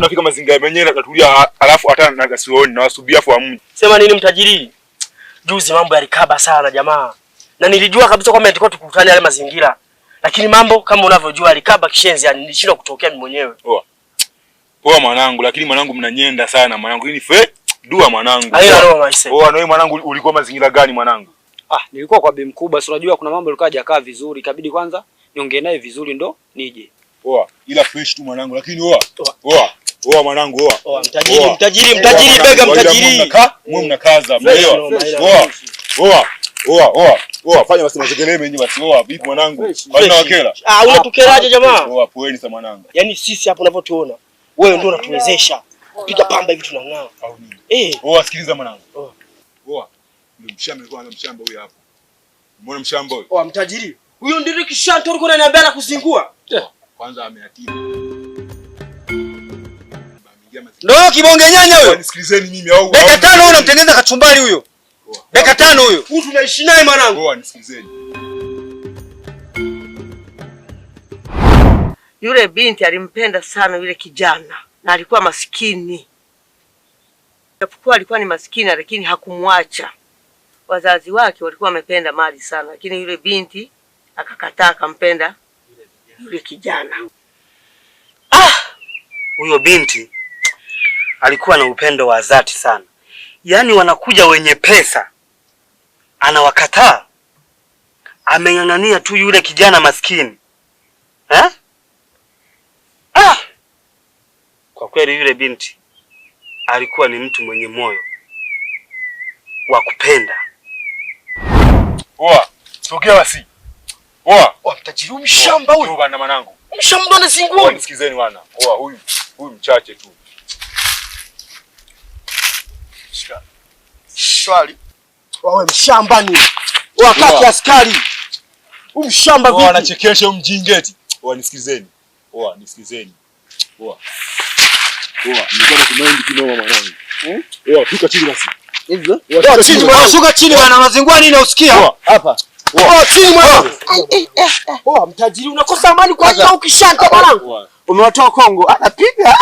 tunafika mazingira yenyewe tutatulia, alafu hata na gasioni na wasubia afu amuni. Sema nini mtajiri? Juzi mambo yalikaba sana jamaa. Na nilijua kabisa kwamba tulikuwa tukutane yale mazingira. Lakini mambo kama unavyojua alikaba kishenzi, yani nilishindwa kutokea mimi mwenyewe. Poa mwanangu, lakini mwanangu mnanyenda sana mwanangu. Hii ni dua mwanangu. Haina roho maisha. Na wewe mwanangu ulikuwa mazingira gani mwanangu? Nilikuwa kwa bi mkubwa, si unajua kuna mambo yalikuwa hajakaa vizuri, ikabidi kwanza niongee naye vizuri ndo nije. Ila fresh tu mwanangu, lakini mwanangu Mtajiri bega mtajiri. Mwe mnakaza, fanya basi mazegeleme nyinyi basi. Vipi mwanangu? Fanya wakela. Unatukeraje jamaa? Poeni sana mwanangu. Yaani sisi hapo unavyotuona, wewe ndio unatuwezesha. Piga pamba hivi tunang'aa. Au nini? Sikiliza mwanangu. Ndio mshamba huyu hapa. Mbona mshamba huyu? Mtajiri. Huyo ndio kishanto ulikuwa unaniambia na kuzingua. Kwanza ameatia. Ndio kibonge nyanya huyo. Nisikilizeni mimi au. Dakika 5 unamtengeneza kachumbari huyo. Dakika 5 huyo. Huyu tunaishi naye mwanangu. Nisikilizeni. Yule binti alimpenda sana yule kijana na alikuwa maskini. Japokuwa alikuwa ni maskini lakini hakumwacha. Wazazi wake walikuwa wamependa mali sana, lakini yule binti akakataa, akampenda yule kijana. Huyo binti alikuwa na upendo wa dhati sana. Yaani wanakuja wenye pesa, anawakataa. Ameng'ang'ania tu yule kijana maskini. Kwa kweli yule binti alikuwa ni mtu mwenye moyo wa kupenda. Sogea basi. Mtajiri mshamba huyu. Bwana mwanangu. Mshamba na singua. Nisikizeni bwana. Huyu mchache tu. Shika. Swali. Wewe mshamba ni. Wakati askari. Mshamba vipi? Anachekesha mjingeti. Nisikizeni. Nisikizeni. Nilikuwa na kumendi kinoma mwanangu. Fika chini basi. Hivyo? Chini mwanangu, shuka chini bwana, unazingua nini usikia? Hapa. Chini mwanangu. Mtajiri unakosa amani kwa hiyo ukishanta mwanangu. Umewatoa Kongo, anapiga.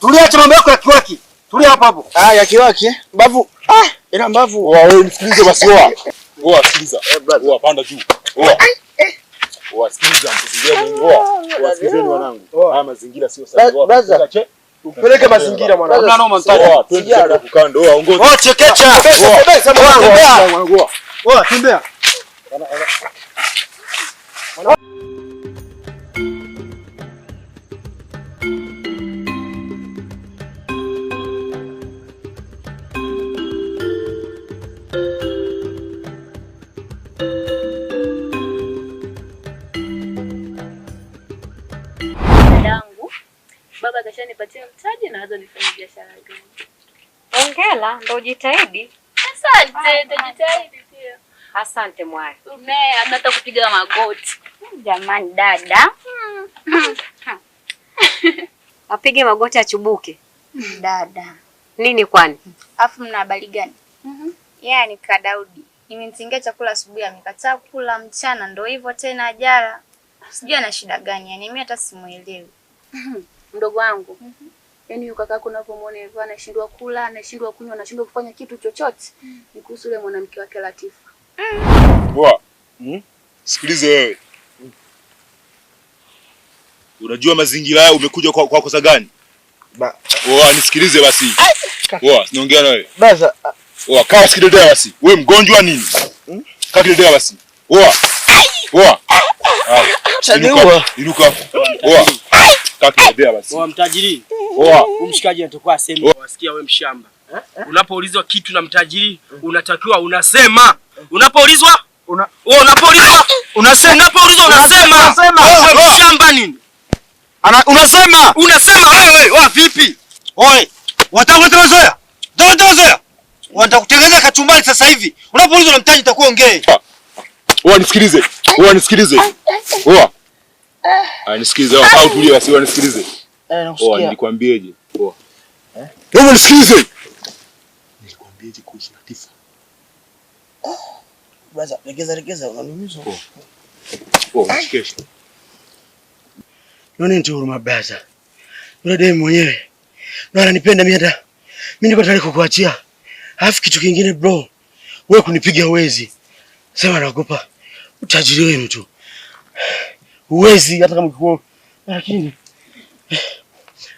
Tulia acha mambo yako ya kiwaki. Tulia hapo. Ya kiwaki Mbavu. Ina mbavu. Wewe nisikilize basi sikiliza. Panda juu. Sikiliza sikilizeni wanangu. Haya mazingira sio sahihi. Upeleke mazingira mwanangu. Nani mtaji? Twende kukando. Ongoza. Chekecha. Mwanangu. Tembea. Baba kashanipatia mtaji na wazo nifanye biashara gani. Hongera, ndio ujitahidi. Asante, nitajitahidi pia. Asante mwaya. Hata kupiga magoti. Jamani dada. Apige magoti achubuke. Dada. Nini kwani? Afu mna habari gani? Yaani Daudi. Nimemtingia chakula asubuhi amekataa kula, mchana ndio hivyo tena jala. Sijui ana shida gani, yani mimi hata simuelewi. Mdogo wangu. Yaani yuko kaka unapomwona hivyo anashindwa kula, anashindwa kunywa, anashindwa kufanya kitu chochote. Ni kuhusu yule mwanamke wake Latifa. Sikilize wewe. Unajua mazingira haya umekuja kwa kosa gani? Nisikilize basi. Niongea na wewe. Baza. Kaa sikidedea basi. Wewe mgonjwa nini? Kaa kidedea basi. Inuka. Kaa kidedea basi. Mtajiri. Mshikaji anatoka aseme. Wasikia wewe mshamba. Unapoulizwa kitu na mtajiri, unatakiwa unasema. Unapoulizwa unasema. Mshamba nini? Unasema wewe. Vipi? Watakuleta mazoea. Watakutengeneza kachumbari sasa hivi. Unapoulizwa na mtaji utakuwa ongee. Nisikilize. Nisikilize. Au tulia basi nisikilize. Nilikwambieje? Wewe nisikilize. Nilikwambieje kuhusu Latifa? Baza, legeza unaniumiza. Shikesha. Nani ndio huruma baza? Yule demu mwenyewe na ananipenda mimi, hata mimi niko tayari kukuachia. Alafu kitu kingine bro, wewe kunipiga uwezi. Sema naogopa utajiri wenu tu. Uwezi hata kama ukikuwa, lakini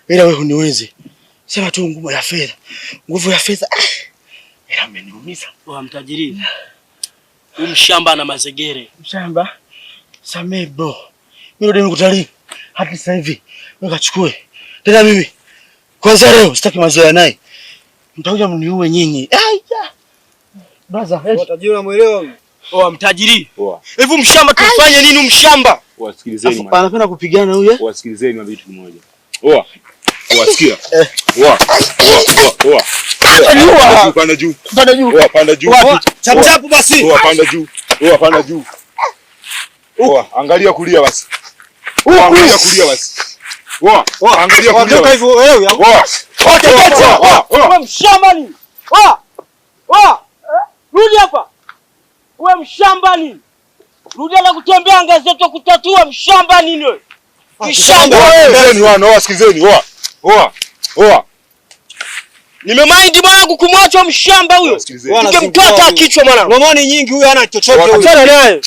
ila wewe huniwezi. Sema tu nguvu ya fedha. Nguvu ya fedha. Ila ameniumiza. Wa mtajiri. Mshamba na mazegere. Mshamba. Samee bro. Mimi ndio nikutalii. Hata sasa hivi wewe kachukue. Tena mimi kwanza leo sitaki mazoea naye. Mtakuja mniue nyinyi. Brother, Mtajiri unamuelewa? Mtajiri. Hebu mshamba tufanye nini mshamba? Wasikilizeni. Anapenda kupigana huyo. Wasikilizeni na vitu kimoja. Wasikia. Panda juu. Panda juu. Panda juu. Chapu chapu basi. Panda juu. Panda juu. Angalia kulia basi. Angalia kulia basi. Angalia kulia. Toka hivyo wewe. Wewe mshamba ni. Rudi hapa. Wewe mshamba ni. Rudi na kutembea ngazeto kutatua mshamba nini wewe? Mshamba wewe. Wasikilizeni. Nimemind mwanangu kumwacha mshamba huyo. Ningemkata kichwa mwanangu. Mamani nyingi huyu hana chochote huyu. Achana naye.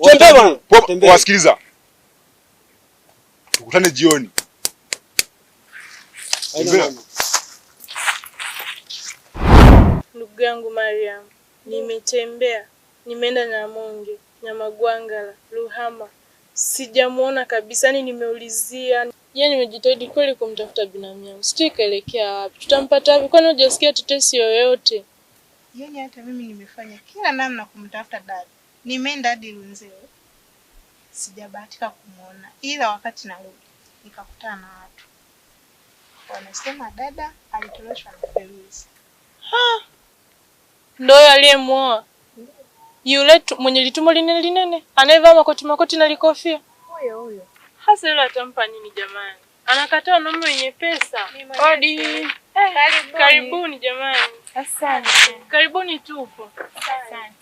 Tembea bwana. Wasikiliza. Tukutane jioni. Ndugu yangu Mariam, nimetembea, nimeenda Nyamonge, Nyamagwangala, Luhama. Sijamuona kabisa, yani nimeulizia. Yaani nimejitahidi kweli kumtafuta binamu yangu. Sijui kaelekea wapi. Tutampata wapi? Kwani hujasikia tetesi yoyote? Yaani hata mimi nimefanya kila namna kumtafuta dada. Nimeenda hadi Runzewe. Sijabahatika kumuona. Ila wakati narudi nikakutana na watu. Wanasema dada alitoroshwa na Feruzi. Ndio aliyemuoa. Yule mwenye litumbo linene anayevaa makoti na likofia. Huyo. Hasa yule atampa nini jamani? Anakataa wanaume wenye pesa. Hodi. Karibuni jamani. Asante. Karibuni tupo. Asante.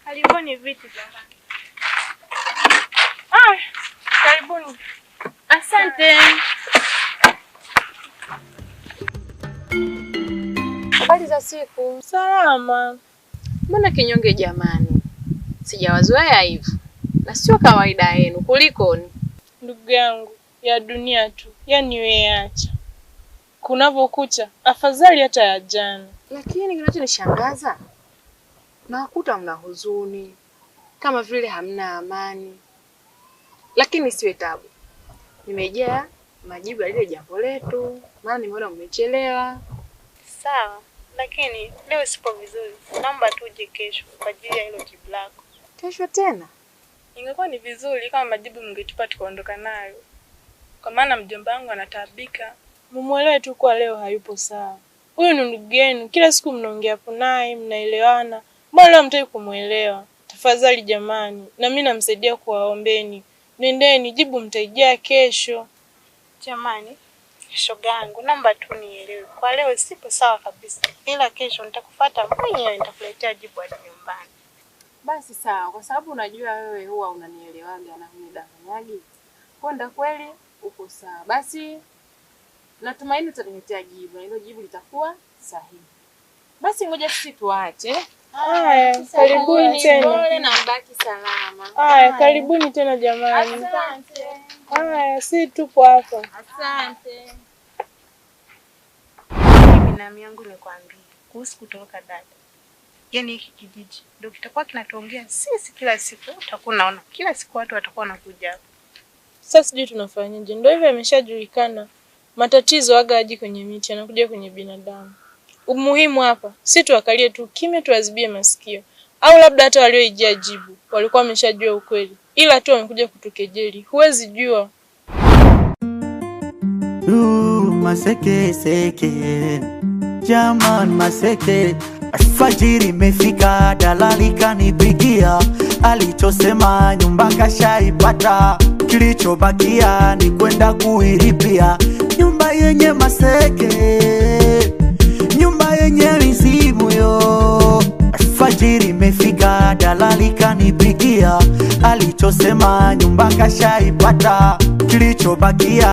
Karibuni viti jamani. Karibuni. Asante. Habari za siku. Salama. Mbona kinyonge jamani? Sijawazoea hivyo. Na sio kawaida yenu. Kulikoni? Ndugu yangu, ya dunia tu. Yaani wewe acha. Kunapokucha, afadhali hata ya jana. Lakini kinachonishangaza, nakuta mna huzuni, kama vile hamna amani. Lakini siwe tabu. Nimejaa majibu ya lile jambo letu, maana nimeona mmechelewa. Sawa, lakini leo sipo vizuri. Naomba tuje kesho kwa ajili ya hilo jibu lako. Kesho tena? Ingekuwa ni vizuri kama majibu mngetupa tukaondoka nayo. Kwa maana mjomba wangu anataabika. Mumuelewe tu kwa leo hayupo sawa. Huyu ni ndugu yenu, kila siku mnaongea hapo naye, mnaelewana. Mbona leo hamtaki kumuelewa? Tafadhali jamani, na mimi namsaidia kuwaombeni. Nendeni, jibu mtaijia kesho. Jamani, shoga yangu, naomba tu nielewe. Kwa leo sipo sawa kabisa. Ila kesho nitakufuata mwenyewe, nitakuletea jibu hadi nyumbani. Basi sawa, kwa sababu unajua wewe huwa unanielewaga na hunidanganyagi. Kwenda kweli uko sawa. Basi natumaini utaniletea jibu na hilo jibu litakuwa sahihi. Basi ngoja sisi tuache. Haya, karibuni tena. Pole na mbaki salama. Haya, karibuni tena jamani. Asante. Haya, si tupo hapa. Asante. Binamu yangu nikwambia kuhusu kutoroka dada. Yaani hiki kijiji ndio kitakuwa kinatuongea sisi kila siku. Utakuwa unaona kila siku watu watakuwa wanakuja hapa. Sasa sijui tunafanyaje. Ndio hivyo imeshajulikana. Matatizo aga haji kwenye miti, anakuja kwenye binadamu. Umuhimu hapa si tuakalie tu kimya, tuazibie masikio. Au labda hata walioijia jibu walikuwa wameshajua ukweli, ila tu wamekuja kutukejeli. Huwezi jua. Maseke seke jaman maseke, alfajiri imefika, dalali kanipigia, alichosema nyumba kashaipata, kilichobakia ni kwenda kuilipia. Nyumba yenye maseke, nyumba yenye mizimu yo. Alfajiri imefika, dalali kanipigia, alichosema nyumba kashaipata, kilichobakia